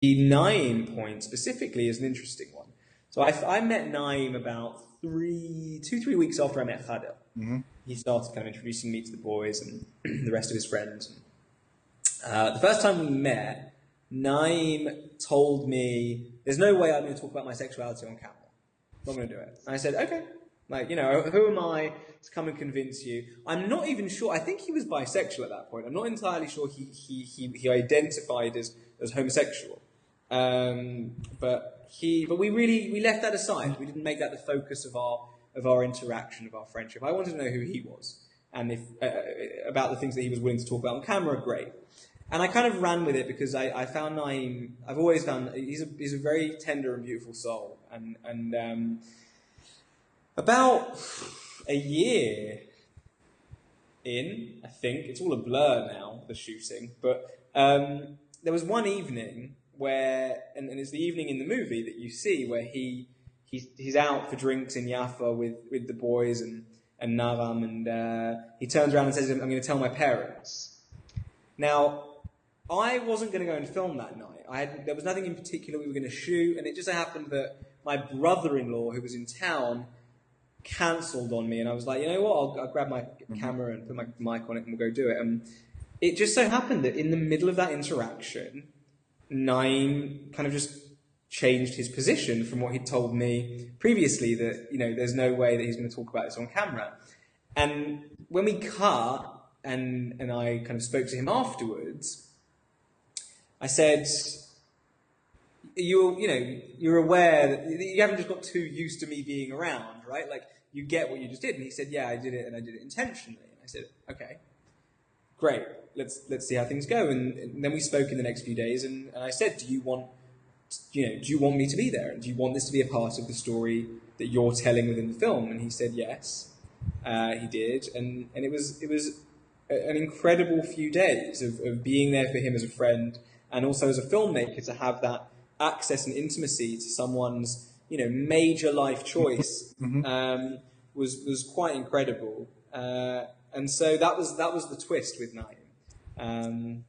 The Naeem point specifically is an interesting one. So I met Naeem about 3 weeks after I met Khader. He started kind of introducing me to the boys and the rest of his friends. The first time we met, Naeem told me, "There's no way I'm going to talk about my sexuality on camera. I'm not going to do it." And I said, "Okay. Like, who am I to come and convince you?" I'm not even sure. I think he was bisexual at that point. I'm not entirely sure he identified as homosexual. But we left that aside. We didn't make that the focus of our interaction, of our friendship. I wanted to know who he was, and if about the things that he was willing to talk about on camera. Great. And I kind of ran with it because I found Naeem. I've always found he's a very tender and beautiful soul, and about a year in, I think it's all a blur now, the shooting, but there was one evening where, and it's the evening in the movie that you see where he's out for drinks in Jaffa with the boys and Naram, and he turns around and says, "I'm going to tell my parents." Now, I wasn't going to go and film that night. There was nothing in particular we were going to shoot, and it just so happened that my brother-in-law, who was in town, cancelled on me, and I was like, you know what, I'll grab my camera and put my mic on it and we'll go do it. And it just so happened that in the middle of that interaction, Naeem kind of just changed his position from what he'd told me previously, that, there's no way that he's going to talk about this on camera. And when we cut, and I kind of spoke to him afterwards, I said, you're aware that you haven't just got too used to me being around, right? Like, you get what you just did. And he said, yeah, I did it, and I did it intentionally. And I said, okay, great, let's see how things go. And then we spoke in the next few days, and I said, do you want me to be there? And do you want this to be a part of the story that you're telling within the film? And he said yes, he did. And it was an incredible few days of being there for him as a friend, and also as a filmmaker, to have that access and intimacy to someone's major life choice was quite incredible. And so that was the twist with Naeem.